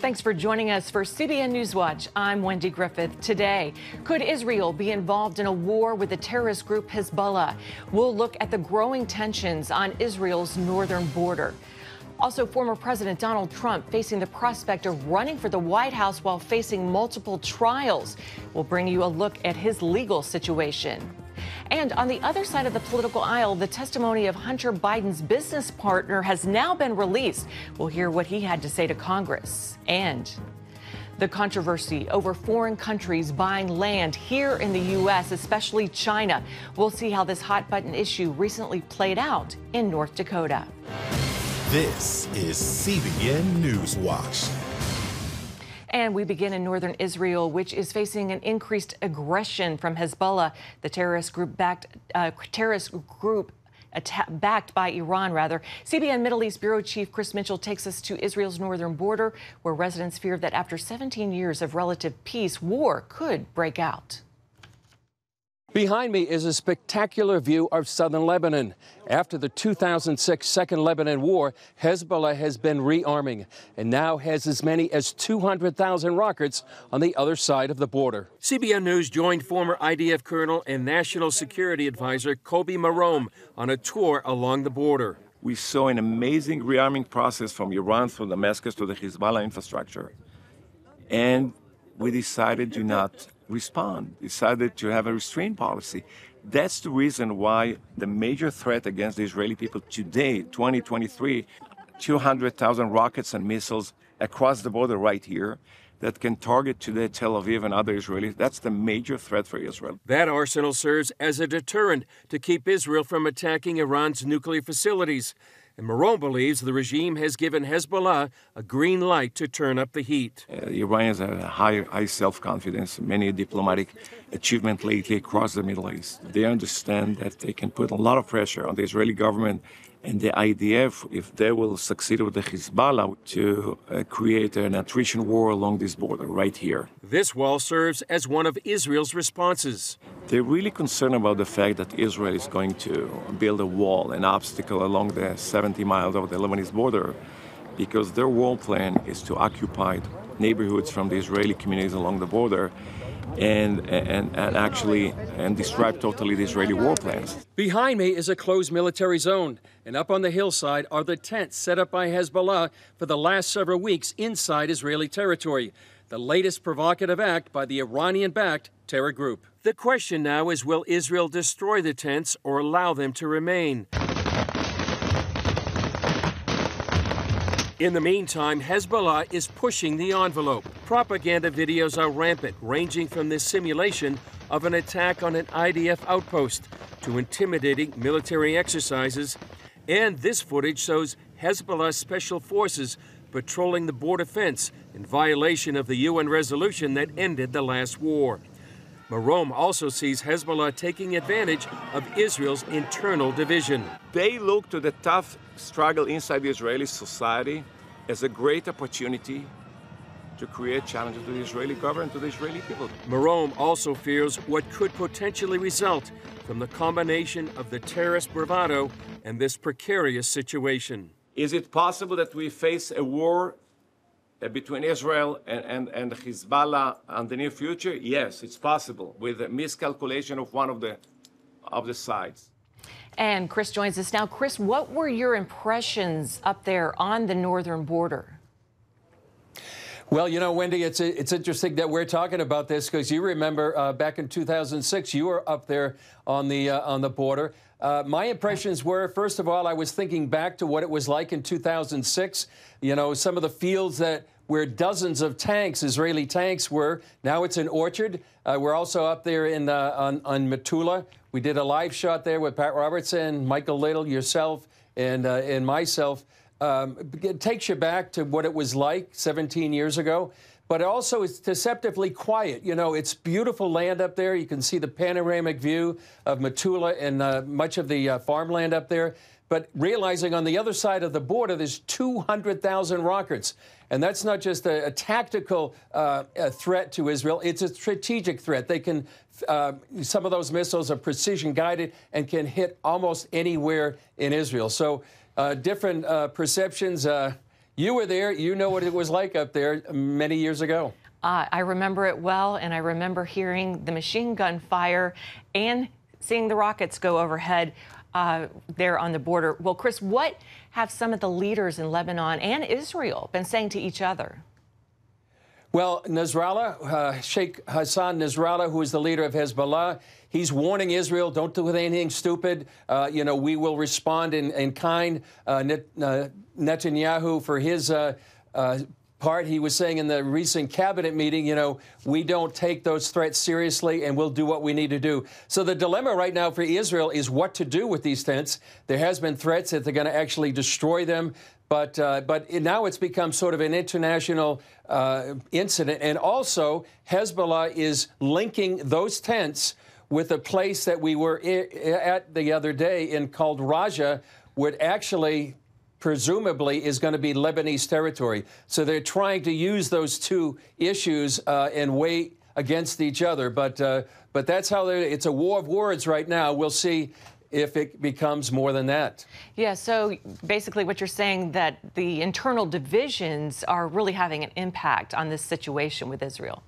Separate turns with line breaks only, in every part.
Thanks for joining us for CBN Newswatch. I'm Wendy Griffith. Today, could Israel be involved in a war with the terrorist group Hezbollah? We'll look at the growing tensions on Israel's northern border. Also, former President Donald Trump facing the prospect of running for the White House while facing multiple trials. We'll bring you a look at his legal situation. And on the other side of the political aisle, the testimony of Hunter Biden's business partner has now been released. We'll hear what he had to say to Congress. And the controversy over foreign countries buying land here in the U.S., especially China. We'll see how this hot-button issue recently played out in North Dakota.
This is CBN Newswatch.
And we begin in northern Israel, which is facing an increased aggression from Hezbollah, the terrorist group backed by Iran, rather. CBN Middle East Bureau Chief Chris Mitchell takes us to Israel's northern border, where residents fear that after 17 years of relative peace, war could break out.
Behind me is a spectacular view of southern Lebanon. After the 2006 Second Lebanon War, Hezbollah has been rearming and now has as many as 200,000 rockets on the other side of the border. CBN News joined former IDF Colonel and National Security Advisor Kobi Marom on a tour along the border.
We saw an amazing rearming process from Iran through Damascus to the Hezbollah infrastructure. And we decided to not respond, decided to have a restraint policy. That's the reason why the major threat against the Israeli people today, 2023, 200,000 rockets and missiles across the border right here that can target today Tel Aviv and other Israelis. That's the major threat for Israel.
That arsenal serves as a deterrent to keep Israel from attacking Iran's nuclear facilities. And Marom believes the regime has given Hezbollah a green light to turn up the heat.
The Iranians have a high self-confidence, many diplomatic achievements lately across the Middle East. They understand that they can put a lot of pressure on the Israeli government and the IDF, if they will succeed with the Hezbollah, to create an attrition war along this border right here.
This wall serves as one of Israel's responses.
They're really concerned about the fact that Israel is going to build a wall, an obstacle along the 70 miles of the Lebanese border, because their wall plan is to occupy neighborhoods from the Israeli communities along the border and describe totally the Israeli war plans.
Behind me is a closed military zone, and up on the hillside are the tents set up by Hezbollah for the last several weeks inside Israeli territory, the latest provocative act by the Iranian-backed terror group. The question now is, will Israel destroy the tents or allow them to remain? In the meantime, Hezbollah is pushing the envelope. Propaganda videos are rampant, ranging from the simulation of an attack on an IDF outpost to intimidating military exercises. And this footage shows Hezbollah special forces patrolling the border fence in violation of the UN resolution that ended the last war. Marom also sees Hezbollah taking advantage of Israel's internal division.
They look to the tough struggle inside the Israeli society as a great opportunity to create challenges to the Israeli government, to the Israeli people.
Marom also fears what could potentially result from the combination of the terrorist bravado and this precarious situation.
Is it possible that we face a war between Israel and Hezbollah in the near future? Yes, it's possible, with a miscalculation of one of the sides.
And Chris joins us now. Chris, what were your impressions up there on the northern border?
Well, you know, Wendy, it's interesting that we're talking about this because you remember back in 2006, you were up there on the border. My impressions were, first of all, I was thinking back to what it was like in 2006. You know, some of the fields where dozens of tanks, Israeli tanks, were. Now it's an orchard. We're also up there on Metula. We did a live shot there with Pat Robertson, Michael Little, yourself, and myself. It takes you back to what it was like 17 years ago. But also it's deceptively quiet. You know, it's beautiful land up there. You can see the panoramic view of Metula and much of the farmland up there. But realizing on the other side of the border, there's 200,000 rockets. And that's not just a tactical threat to Israel. It's a strategic threat. They can, some of those missiles are precision guided and can hit almost anywhere in Israel. So different perceptions. You were there. You know what it was like up there many years ago.
I remember it well, and I remember hearing the machine gun fire and seeing the rockets go overhead there on the border. Well, Chris, what have some of the leaders in Lebanon and Israel been saying to each other?
Well, Nasrallah, Sheikh Hassan Nasrallah, who is the leader of Hezbollah, he's warning Israel, don't do anything stupid. We will respond in kind. Netanyahu, for his part, he was saying in the recent cabinet meeting, we don't take those threats seriously and we'll do what we need to do. So the dilemma right now for Israel is what to do with these tents. There has been threats that they're going to actually destroy them. But now it's become sort of an international incident. And also, Hezbollah is linking those tents with a place that we were at the other day called Raja, which actually presumably is going to be Lebanese territory. So they're trying to use those two issues and weigh against each other. But that's how it's a war of words right now. We'll see if it becomes more than that.
Yeah, so basically what you're saying that the internal divisions are really having an impact on this situation with Israel.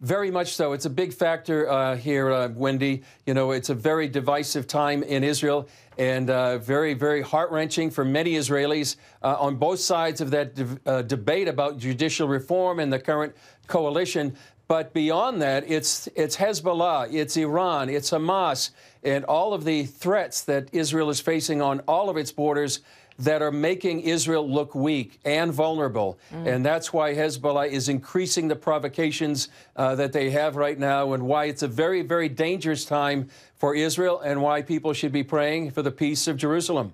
Very much so. It's a big factor here, Wendy. It's a very divisive time in Israel and very, very heart-wrenching for many Israelis on both sides of that debate about judicial reform and the current coalition. But beyond that, it's Hezbollah, it's Iran, it's Hamas, and all of the threats that Israel is facing on all of its borders that are making Israel look weak and vulnerable. And that's why Hezbollah is increasing the provocations that they have right now, and why it's a very, very dangerous time for Israel, and why people should be praying for the peace of Jerusalem.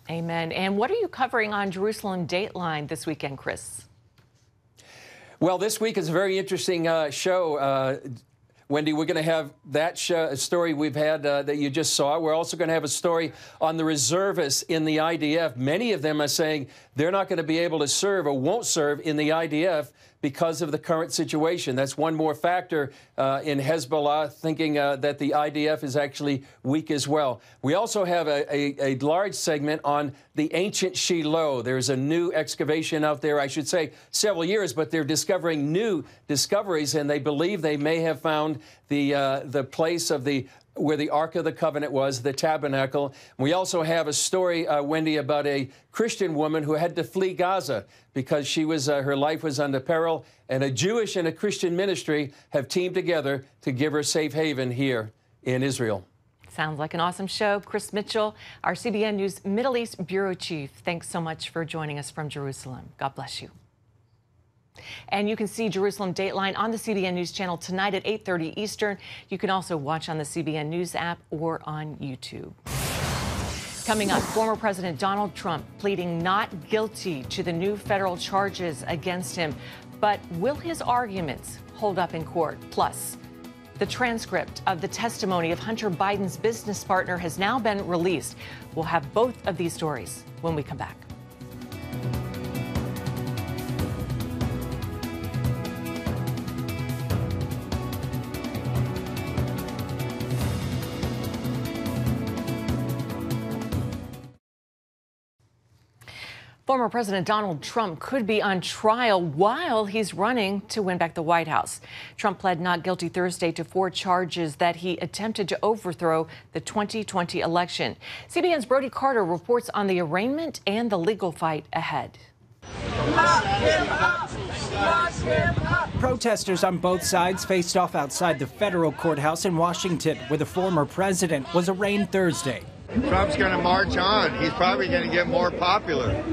Amen. And what are you covering on Jerusalem Dateline this weekend, Chris?
Well, this week is a very interesting show. Wendy, we're going to have that story we've had that you just saw. We're also going to have a story on the reservists in the IDF. Many of them are saying they're not going to be able to serve or won't serve in the IDF because of the current situation. That's one more factor in Hezbollah thinking that the IDF is actually weak as well. We also have a large segment on the ancient Shiloh. There's a new excavation out there, I should say several years, but they're discovering new discoveries, and they believe they may have found the place of where the Ark of the Covenant was, the tabernacle. We also have a story, Wendy, about a Christian woman who had to flee Gaza because her life was under peril, and a Jewish and a Christian ministry have teamed together to give her safe haven here in Israel.
Sounds like an awesome show. Chris Mitchell, our CBN News Middle East Bureau Chief, thanks so much for joining us from Jerusalem. God bless you. And you can see Jerusalem Dateline on the CBN News channel tonight at 8:30 Eastern. You can also watch on the CBN News app or on YouTube. Coming up, former President Donald Trump pleading not guilty to the new federal charges against him. But will his arguments hold up in court? Plus, the transcript of the testimony of Hunter Biden's business partner has now been released. We'll have both of these stories when we come back. Former President Donald Trump could be on trial while he's running to win back the White House. Trump pled not guilty Thursday to 4 charges that he attempted to overthrow the 2020 election. CBN's Brody Carter reports on the arraignment and the legal fight ahead.
Lock him up! Lock him up! Protesters on both sides faced off outside the federal courthouse in Washington, where the former president was arraigned Thursday.
Trump's going to march on. He's probably going to get more popular.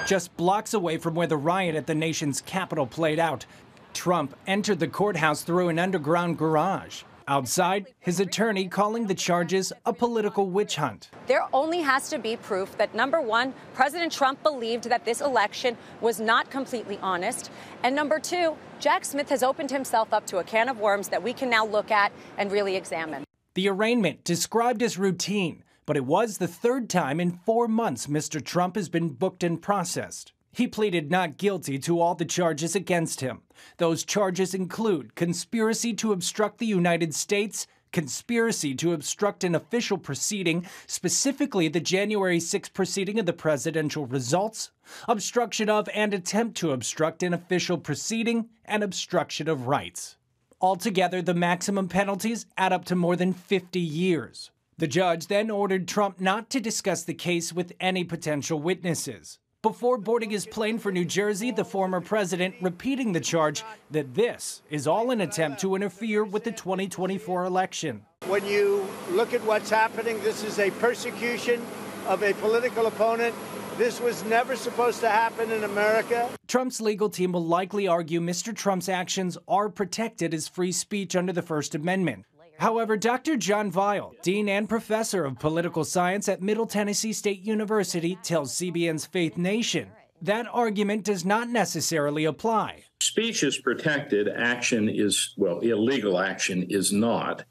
Just blocks away from where the riot at the nation's capital played out, Trump entered the courthouse through an underground garage. Outside, his attorney calling the charges a political witch hunt.
There only has to be proof that, number one, President Trump believed that this election was not completely honest. And number two, Jack Smith has opened himself up to a can of worms that we can now look at and really examine. The arraignment described as routine, but it was the 3rd time in 4 months Mr. Trump has been booked and processed. He pleaded not guilty to all the charges against him. Those charges include conspiracy to obstruct the United States,
conspiracy to obstruct an official proceeding, specifically the January 6 proceeding of the presidential results, obstruction of and attempt to obstruct an official proceeding, and obstruction of rights. Altogether, the maximum penalties add up to more than 50 years. The judge then ordered Trump not to discuss the case with any potential witnesses. Before boarding his plane for New Jersey, the former president repeating the charge that this is all an attempt to interfere with the 2024 election.
When you look at what's happening, this is a persecution of a political opponent. This was never supposed to happen in America.
Trump's legal team will likely argue Mr. Trump's actions are protected as free speech under the First Amendment. However, Dr. John Weil, Dean and Professor of Political Science at Middle Tennessee State University, tells CBN's Faith Nation that argument does not necessarily apply.
Speech is protected. Action is, well, illegal action is not.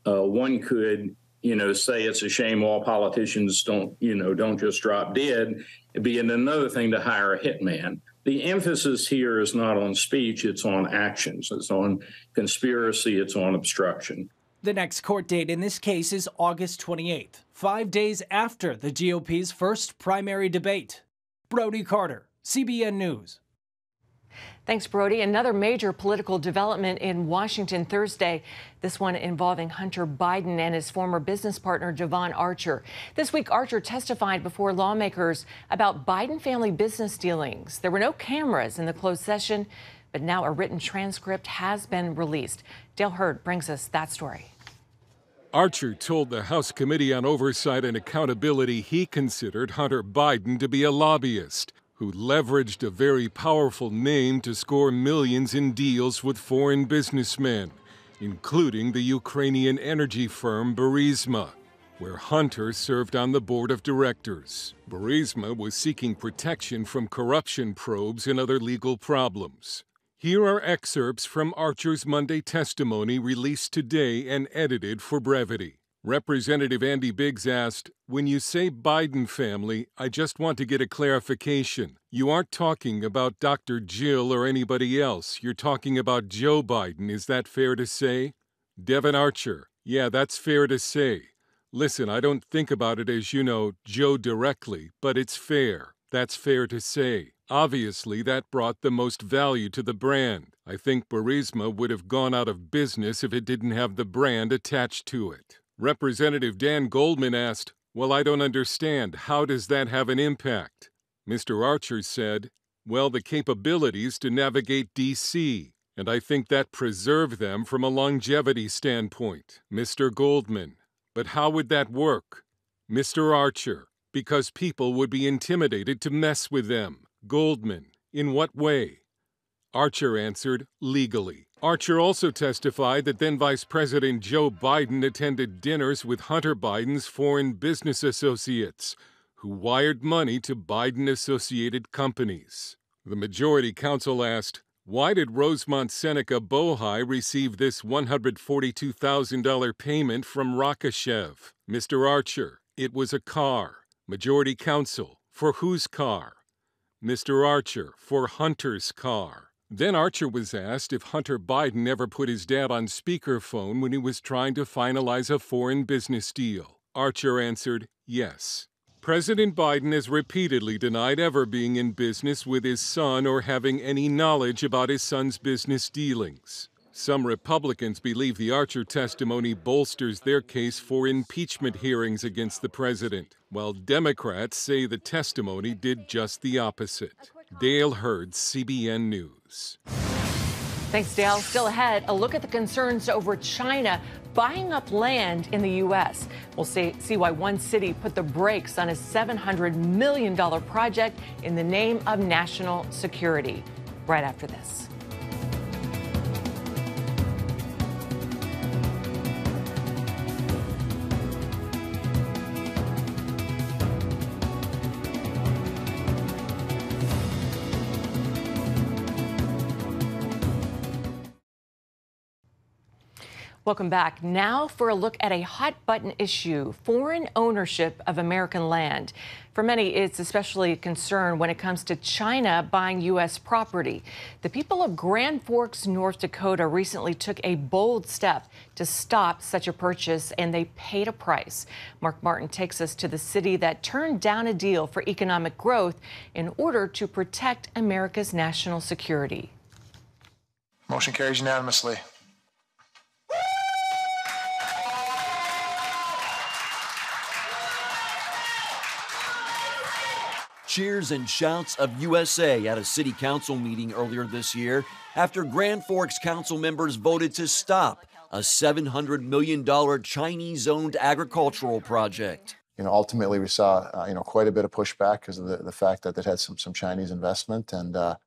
One could, say it's a shame all politicians don't just drop dead. It'd be another thing to hire a hitman. The emphasis here is not on speech, it's on actions. It's on conspiracy, it's on obstruction.
The next court date in this case is August 28th, 5 days after the GOP's first primary debate. Brody Carter, CBN News.
Thanks, Brody. Another major political development in Washington Thursday, this one involving Hunter Biden and his former business partner, Devon Archer. This week, Archer testified before lawmakers about Biden family business dealings. There were no cameras in the closed session, but now a written transcript has been released. Dale Hurd brings us that story.
Archer told the House Committee on Oversight and Accountability he considered Hunter Biden to be a lobbyist who leveraged a very powerful name to score millions in deals with foreign businessmen, including the Ukrainian energy firm Burisma, where Hunter served on the board of directors. Burisma was seeking protection from corruption probes and other legal problems. Here are excerpts from Archer's Monday testimony released today and edited for brevity. Representative Andy Biggs asked, "When you say Biden family, I just want to get a clarification. You aren't talking about Dr. Jill or anybody else. You're talking about Joe Biden. Is that fair to say?" Devon Archer, "Yeah, that's fair to say. Listen, I don't think about it as, Joe directly, but it's fair. That's fair to say. Obviously, that brought the most value to the brand. I think Burisma would have gone out of business if it didn't have the brand attached to it." Representative Dan Goldman asked, "Well, I don't understand. How does that have an impact?" Mr. Archer said, "Well, the capabilities to navigate D.C., and I think that preserved them from a longevity standpoint." Mr. Goldman, "But how would that work?" Mr. Archer, "Because people would be intimidated to mess with them." Goldman, "In what way?" Archer answered, "Legally." Archer also testified that then Vice President Joe Biden attended dinners with Hunter Biden's foreign business associates, who wired money to Biden-associated companies. The majority counsel asked, "Why did Rosemont Seneca Bohai receive this $142,000 payment from Rakashev?" Mr. Archer, "It was a car." Majority counsel, "For whose car?" Mr. Archer, "For Hunter's car." Then Archer was asked if Hunter Biden ever put his dad on speakerphone when he was trying to finalize a foreign business deal. Archer answered, "Yes." President Biden has repeatedly denied ever being in business with his son or having any knowledge about his son's business dealings. Some Republicans believe the Archer testimony bolsters their case for impeachment hearings against the president, while Democrats say the testimony did just the opposite. Dale Hurd, CBN News.
Thanks, Dale. Still ahead, a look at the concerns over China buying up land in the U.S. We'll see why one city put the brakes on a $700 million project in the name of national security. Right after this. Welcome back. Now for a look at a hot-button issue, foreign ownership of American land. For many, it's especially a concern when it comes to China buying U.S. property. The people of Grand Forks, North Dakota, recently took a bold step to stop such a purchase, and they paid a price. Mark Martin takes us to the city that turned down a deal for economic growth in order to protect America's national security.
Motion carries unanimously.
Cheers and shouts of USA at a city council meeting earlier this year after Grand Forks council members voted to stop a $700 million Chinese-owned agricultural project.
Ultimately we saw, quite a bit of pushback because of the fact that it had some Chinese investment, and it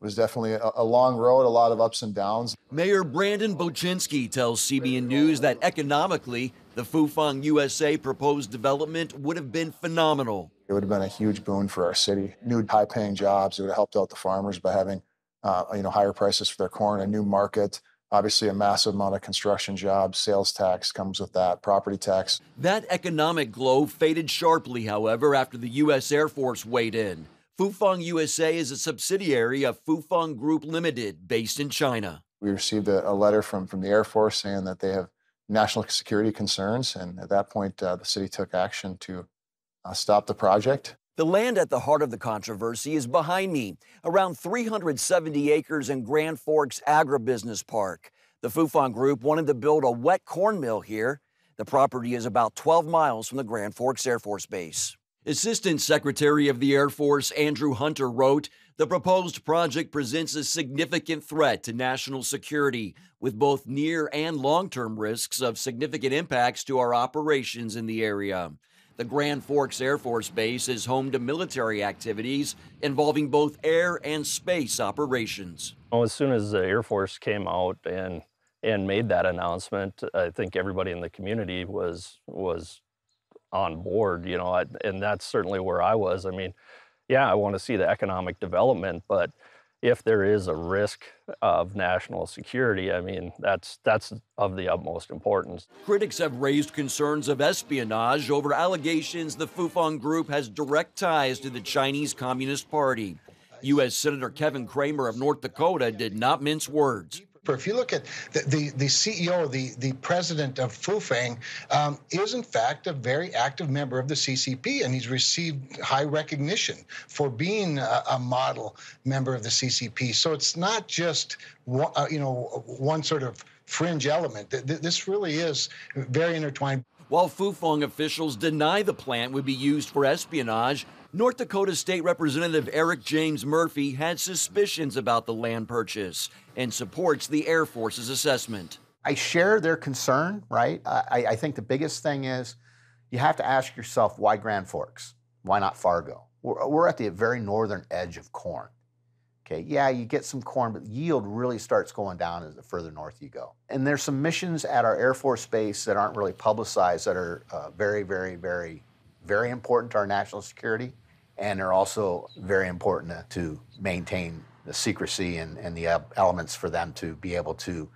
was definitely a long road, a lot of ups and downs.
Mayor Brandon Bochinsky tells CBN News that economically, the Fufeng USA proposed development would have been phenomenal.
It would have been a huge boon for our city. New high-paying jobs. It would have helped out the farmers by having, higher prices for their corn, a new market, obviously a massive amount of construction jobs, sales tax comes with that, property tax.
That economic glow faded sharply, however, after the U.S. Air Force weighed in. Fufeng USA is a subsidiary of Fufeng Group Limited, based in China.
We received a letter from the Air Force saying that they have national security concerns, and at that point, the city took action to stop the project.
The land at the heart of the controversy is behind me, around 370 acres in Grand Forks Agribusiness Park. The Fufeng Group wanted to build a wet corn mill here. The property is about 12 miles from the Grand Forks Air Force Base. Assistant Secretary of the Air Force Andrew Hunter wrote, "The proposed project presents a significant threat to national security, with both near and long-term risks of significant impacts to our operations in the area." The Grand Forks Air Force Base is home to military activities involving both air and space operations.
As soon as the Air Force came out and made that announcement, I think everybody in the community was on board, and that's certainly where I was. I mean, yeah, I want to see the economic development, but if there is a risk of national security, I mean, that's of the utmost importance.
Critics have raised concerns of espionage over allegations the Fufeng Group has direct ties to the Chinese Communist Party. U.S. Senator Kevin Cramer of North Dakota did not mince words.
If you look at the CEO, the president of Fufeng, is in fact a very active member of the CCP, and he's received high recognition for being a model member of the CCP. So it's not just one sort of fringe element. This really is very intertwined.
While Fufeng officials deny the plant would be used for espionage, North Dakota State Representative Eric James Murphy had suspicions about the land purchase and supports the Air Force's assessment.
I share their concern, right? I think the biggest thing is you have to ask yourself, why Grand Forks? Why not Fargo? We're at the very northern edge of corn. Okay, yeah, you get some corn, but yield really starts going down as the further north you go. And there's some missions at our Air Force Base that aren't really publicized that are very, very, very, very important to our national security. And they're also very important to maintain the secrecy and the elements for them to be able to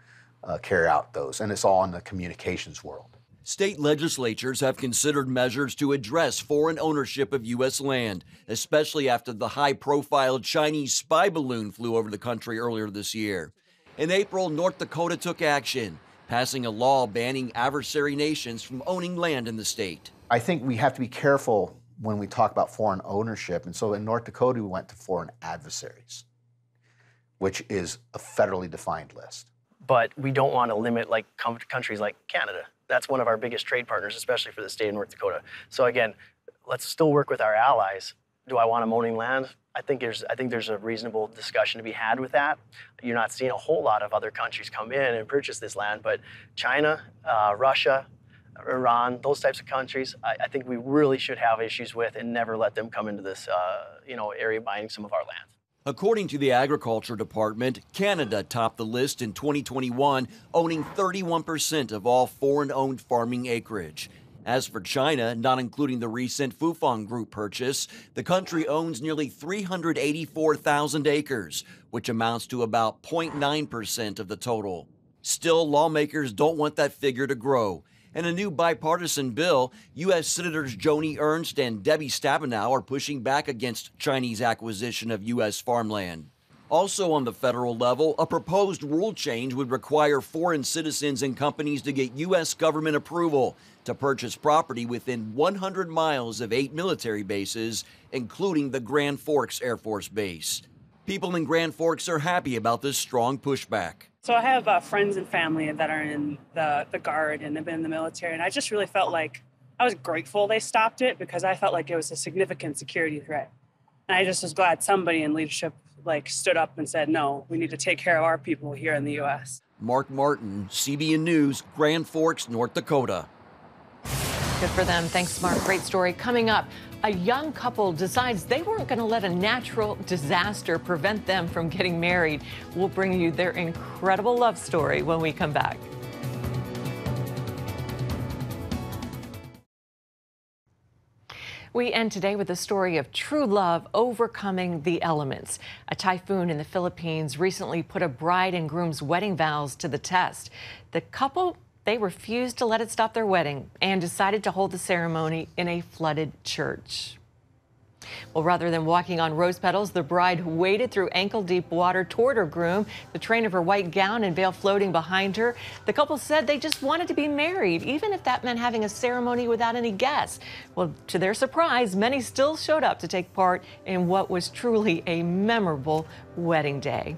carry out those. And it's all in the communications world.
State legislatures have considered measures to address foreign ownership of U.S. land, especially after the high-profile Chinese spy balloon flew over the country earlier this year. In April, North Dakota took action, passing a law banning adversary nations from owning land in the state.
I think we have to be careful when we talk about foreign ownership. And so in North Dakota, we went to foreign adversaries, which is a federally defined list.
But we don't want to limit countries like Canada. That's one of our biggest trade partners, especially for the state of North Dakota. So again, let's still work with our allies. Do I want them owning land? I think there's a reasonable discussion to be had with that. You're not seeing a whole lot of other countries come in and purchase this land, but China, Russia, Iran, those types of countries, I think we really should have issues with and never let them come into this area buying some of our land.
According to the Agriculture Department, Canada topped the list in 2021, owning 31% of all foreign-owned farming acreage. As for China, not including the recent Fufeng Group purchase, the country owns nearly 384,000 acres, which amounts to about 0.9% of the total. Still, lawmakers don't want that figure to grow. In a new bipartisan bill, U.S. Senators Joni Ernst and Debbie Stabenow are pushing back against Chinese acquisition of U.S. farmland. Also on the federal level, a proposed rule change would require foreign citizens and companies to get U.S. government approval to purchase property within 100 miles of 8 military bases, including the Grand Forks Air Force Base. People in Grand Forks are happy about this strong pushback.
So I have friends and family that are in the Guard and have been in the military, and I just really felt like I was grateful they stopped it because I felt like it was a significant security threat. And I just was glad somebody in leadership stood up and said, no, we need to take care of our people here in the U.S.
Mark Martin, CBN News, Grand Forks, North Dakota.
Good for them. Thanks, Mark. Great story. Coming up, a young couple decides they weren't going to let a natural disaster prevent them from getting married. We'll bring you their incredible love story when we come back. We end today with a story of true love overcoming the elements. A typhoon in the Philippines recently put a bride and groom's wedding vows to the test. The couple, they refused to let it stop their wedding and decided to hold the ceremony in a flooded church. Well, rather than walking on rose petals, the bride waded through ankle-deep water toward her groom, the train of her white gown and veil floating behind her. The couple said they just wanted to be married, even if that meant having a ceremony without any guests. Well, to their surprise, many still showed up to take part in what was truly a memorable wedding day.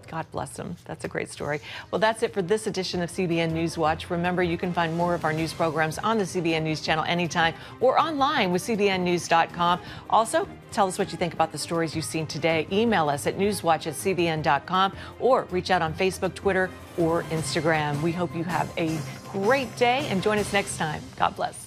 God bless them. That's a great story. Well, that's it for this edition of CBN Newswatch. Remember, you can find more of our news programs on the CBN News channel anytime or online with cbnnews.com. Also, tell us what you think about the stories you've seen today. Email us at newswatch@cbn.com or reach out on Facebook, Twitter, or Instagram. We hope you have a great day and join us next time. God bless.